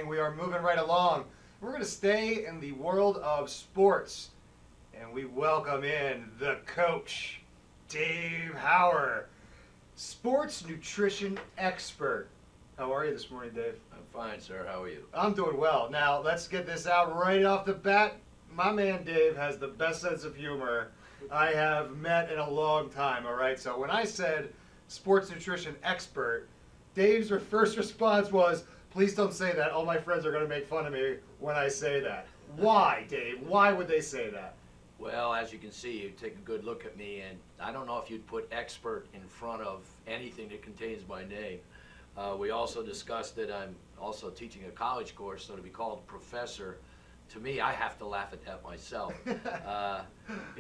We are moving right along. We're going to stay in the world of sports, and we welcome in the coach, Dave Hauer, sports nutrition expert. How are you this morning, Dave? I'm fine, sir. How are you? I'm doing well. Now, let's get this out right off the bat. My man Dave has the best sense of humor I have met in a long time, all right? So when I said sports nutrition expert, Dave's first response was, please don't say that. All my friends are going to make fun of me when I say that. Why, Dave? Why would they say that? Well, as you can see, you take a good look at me, and I don't know if you'd put expert in front of anything that contains my name. We also discussed that I'm also teaching a college course, so to be called professor, to me, I have to laugh at that myself.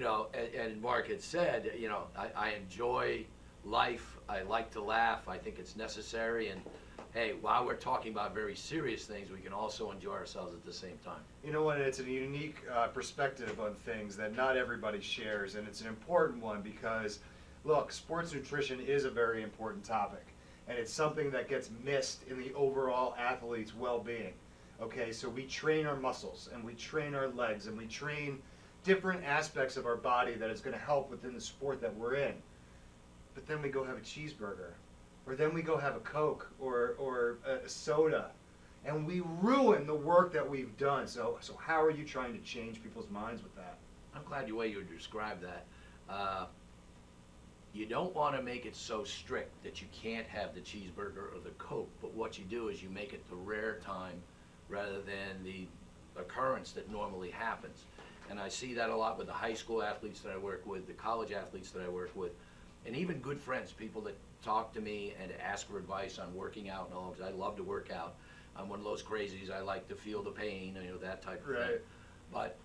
And Mark had said, I enjoy life. I like to laugh. I think it's necessary. And hey, while we're talking about very serious things, we can also enjoy ourselves at the same time. You know what? It's a unique perspective on things that not everybody shares, and it's an important one because, look, sports nutrition is a very important topic, and it's something that gets missed in the overall athlete's well-being. Okay, so we train our muscles, and we train our legs, and we train different aspects of our body that is going to help within the sport that we're in. But then we go have a cheeseburger, or then we go have a Coke or a soda, and we ruin the work that we've done. So how are you trying to change people's minds with that? I'm glad the way you described that. You don't want to make it so strict that you can't have the cheeseburger or the Coke, but what you do is you make it the rare time rather than the occurrence that normally happens. And I see that a lot with the high school athletes that I work with, the college athletes that I work with, and even good friends, people that talk to me and ask for advice on working out and all, because I love to work out. I'm one of those crazies. I like to feel the pain, that type of thing. But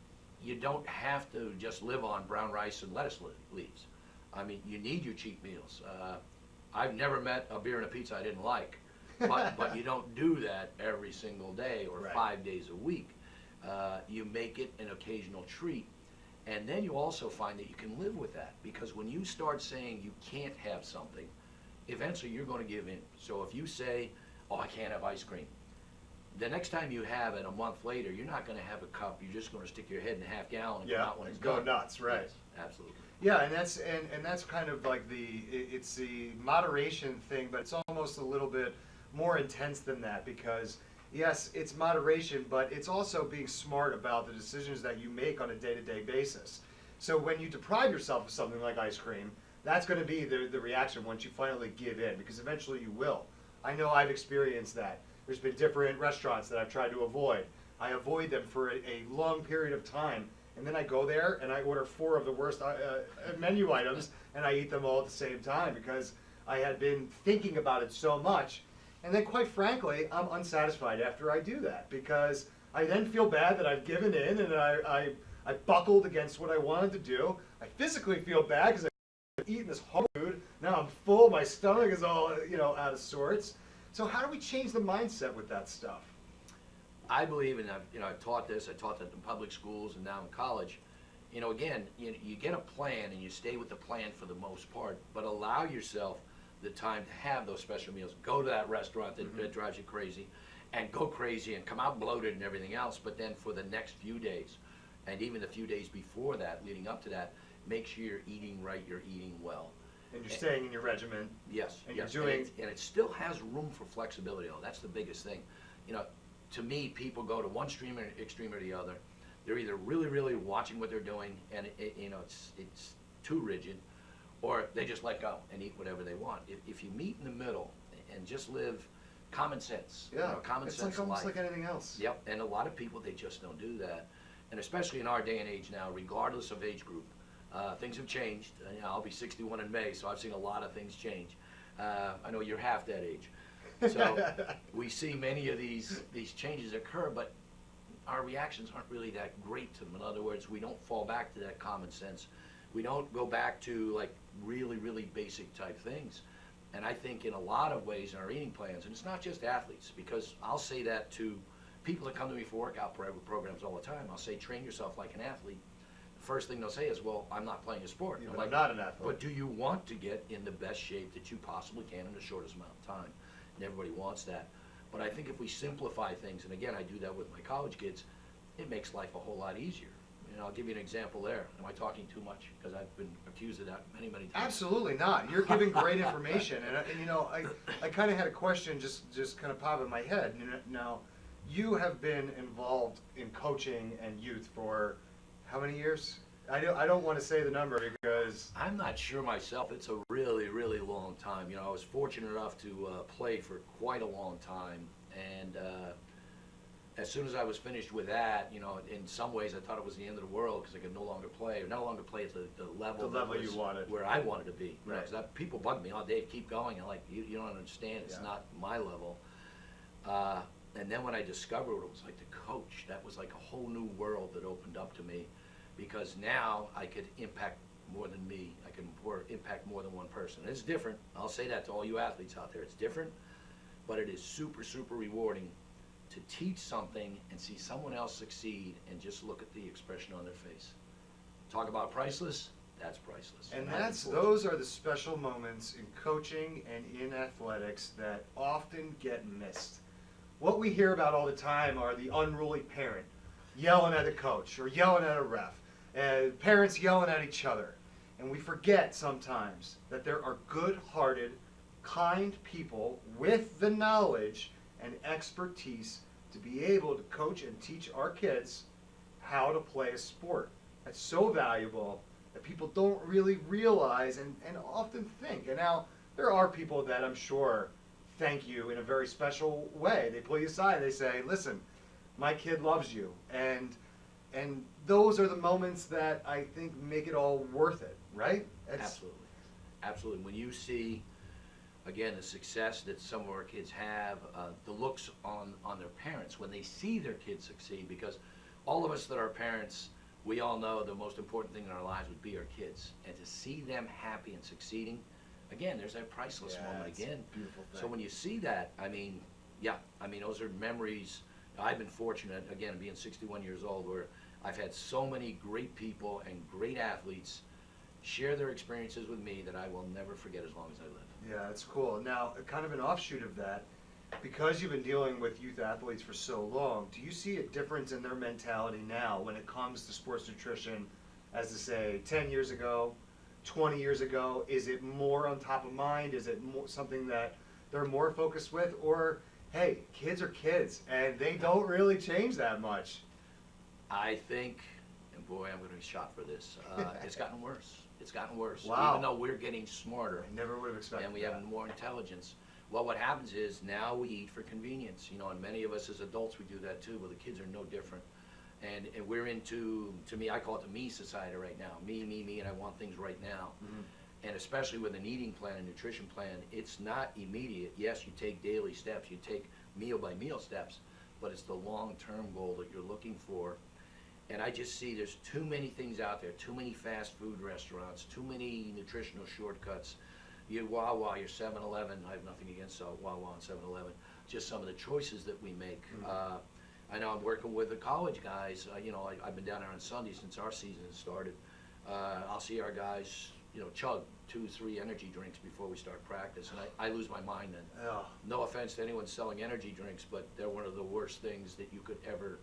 you don't have to just live on brown rice and lettuce leaves. I mean, you need your cheat meals. I've never met a beer and a pizza I didn't like, but you don't do that every single day or 5 days a week. You make it an occasional treat. And then you also find that you can live with that, because when you start saying you can't have something, eventually you're going to give in. So if you say, oh, I can't have ice cream, the next time you have it a month later, you're not going to have a cup. You're just going to stick your head in a half gallon and come out when it's go done. nuts, right? Yes, absolutely. Yeah, and that's kind of like it's the moderation thing, but it's almost a little bit more intense than that, because yes, it's moderation, but it's also being smart about the decisions that you make on a day-to-day basis. So when you deprive yourself of something like ice cream, that's going to be the reaction once you finally give in, because eventually you will. I know I've experienced that. There's been different restaurants that I've tried to avoid. I avoid them for a long period of time, and then I go there and I order 4 of the worst menu items, and I eat them all at the same time because I had been thinking about it so much. And then, quite frankly, I'm unsatisfied after I do that, because I then feel bad that I've given in and I buckled against what I wanted to do. I physically feel bad because I've eaten this whole food. Now I'm full. My stomach is all out of sorts. So how do we change the mindset with that stuff? I believe, and I've taught this. I taught that in public schools and now in college. Again, you get a plan and you stay with the plan for the most part, but allow yourself the time to have those special meals. Go to that restaurant that drives you crazy, and go crazy and come out bloated and everything else, but then for the next few days, and even the few days before that, leading up to that, make sure you're eating right, you're eating well. And you're staying in your regimen. Yes, and yes. You're doing... and it still has room for flexibility, though. That's the biggest thing. To me, people go to one extreme or the other. They're either really, really watching what they're doing, and it's too rigid, or they just let go and eat whatever they want. If you meet in the middle and just live common sense, common sense it's almost life. like anything else. Yep, and a lot of people, they just don't do that. And especially in our day and age now, regardless of age group, things have changed. I'll be 61 in May, so I've seen a lot of things change. I know you're half that age. So we see many of these changes occur, but our reactions aren't really that great to them. In other words, we don't fall back to that common sense. We don't go back to like really, really basic type things. And I think in a lot of ways in our eating plans, and it's not just athletes, because I'll say that to people that come to me for workout programs all the time. I'll say, train yourself like an athlete. The first thing they'll say is, well, I'm not playing a sport. Yeah, I'm but like, I'm not an athlete. But do you want to get in the best shape that you possibly can in the shortest amount of time? And everybody wants that. But I think if we simplify things, and again, I do that with my college kids, it makes life a whole lot easier. And I'll give you an example there. Am I talking too much? Because I've been accused of that many, many times. Absolutely not. You're giving great information, and you know, I kind of had a question just kind of pop in my head. Now, you have been involved in coaching and youth for how many years? I don't want to say the number because I'm not sure myself. It's a really, really long time. You know, I was fortunate enough to play for quite a long time, and as soon as I was finished with that, you know, in some ways I thought it was the end of the world because I could no longer play, or no longer play at the level The level that was you wanted. where I wanted to be. You know, Right. 'cause people bug me, oh Dave, keep going. I'm like, you don't understand. It's Yeah. not my level. And then when I discovered what it was like to coach, that was like a whole new world that opened up to me, because now I could impact more than me. I can impact more than one person. It's different. I'll say that to all you athletes out there. It's different, but it is super, super rewarding to teach something and see someone else succeed and just look at the expression on their face. Talk about priceless, that's priceless. And I've been fortunate. those are the special moments in coaching and in athletics that often get missed. What we hear about all the time are the unruly parent yelling at a coach or yelling at a ref, and parents yelling at each other. And we forget sometimes that there are good-hearted, kind people with the knowledge and expertise to be able to coach and teach our kids how to play a sport. That's so valuable that people don't really realize and often think. And now, there are people that I'm sure thank you in a very special way. They pull you aside and they say, listen, my kid loves you. And those are the moments that I think make it all worth it, right? Absolutely. Absolutely. When you see, again, the success that some of our kids have, the looks on their parents when they see their kids succeed, because all of us that are parents, we all know the most important thing in our lives would be our kids. And to see them happy and succeeding, again, there's that priceless moment it's a again. beautiful thing. So when you see that, I mean, yeah, I mean, those are memories. I've been fortunate, again, being 61 years old, where I've had so many great people and great athletes share their experiences with me that I will never forget as long as I live. Yeah, it's cool. Now, kind of an offshoot of that, because you've been dealing with youth athletes for so long, do you see a difference in their mentality now when it comes to sports nutrition, as to say, 10 years ago, 20 years ago? Is it more on top of mind? Is it more something that they're more focused with? Or, hey, kids are kids, and they don't really change that much? I think, and boy, I'm going to be shot for this, it's gotten worse. It's gotten worse. Wow. Even though we're getting smarter I never would have expected and we that. have more intelligence, well, what happens is now we eat for convenience. You know, and many of us as adults, we do that too, but the kids are no different. And we're into, to me, I call it the me society right now. Me, and I want things right now. Mhm. And especially with an eating plan, a nutrition plan, it's not immediate. Yes, you take daily steps, you take meal by meal steps, but it's the long-term goal that you're looking for. And I just see there's too many things out there, too many fast food restaurants, too many nutritional shortcuts. Your Wawa, your 7-Eleven, I have nothing against Wawa and 7-Eleven, just some of the choices that we make. I know I'm working with the college guys, you know, I've been down there on Sunday since our season has started. I'll see our guys, you know, chug 2-3 energy drinks before we start practice, and I lose my mind then. Oh, No offense to anyone selling energy drinks, but they're one of the worst things that you could ever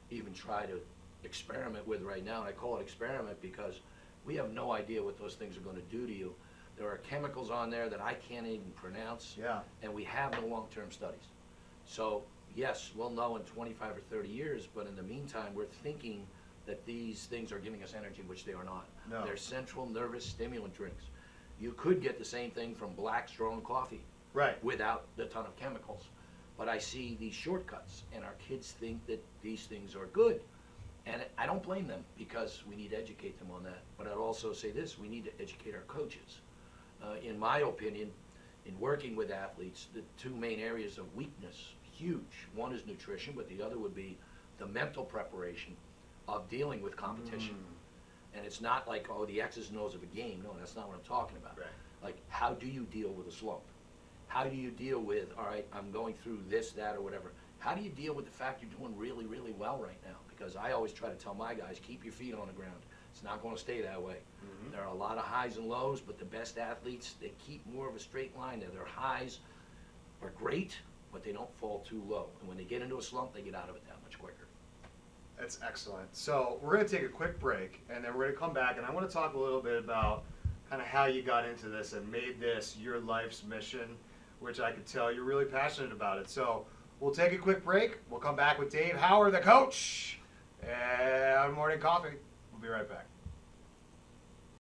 even try to experiment with right now. And I call it experiment because we have no idea what those things are going to do to you. There are chemicals on there that I can't even pronounce, yeah. and we have no long-term studies. So yes, we'll know in 25 or 30 years, but in the meantime, we're thinking that these things are giving us energy, which they are not. No. They're central nervous stimulant drinks. You could get the same thing from black strong coffee Right. without the ton of chemicals. But I see these shortcuts, and our kids think that these things are good. And I don't blame them, because we need to educate them on that. But I'd also say this, we need to educate our coaches. In my opinion, in working with athletes, the two main areas of weakness, huge. One is nutrition, but the other would be the mental preparation of dealing with competition. And it's not like, oh, the X's and O's of a game. No, that's not what I'm talking about. Right. Like, how do you deal with a slump? How do you deal with, all right, I'm going through this, that, or whatever. How do you deal with the fact you're doing really, really well right now? Because I always try to tell my guys, keep your feet on the ground. It's not going to stay that way. There are a lot of highs and lows, but the best athletes, they keep more of a straight line there. Their highs are great, but they don't fall too low. And when they get into a slump, they get out of it that much quicker. That's excellent. So we're going to take a quick break, and then we're going to come back, and I want to talk a little bit about kind of how you got into this and made this your life's mission, which I could tell you're really passionate about it. So we'll take a quick break. We'll come back with Dave Howard, the coach, and Morning Coffee. We'll be right back.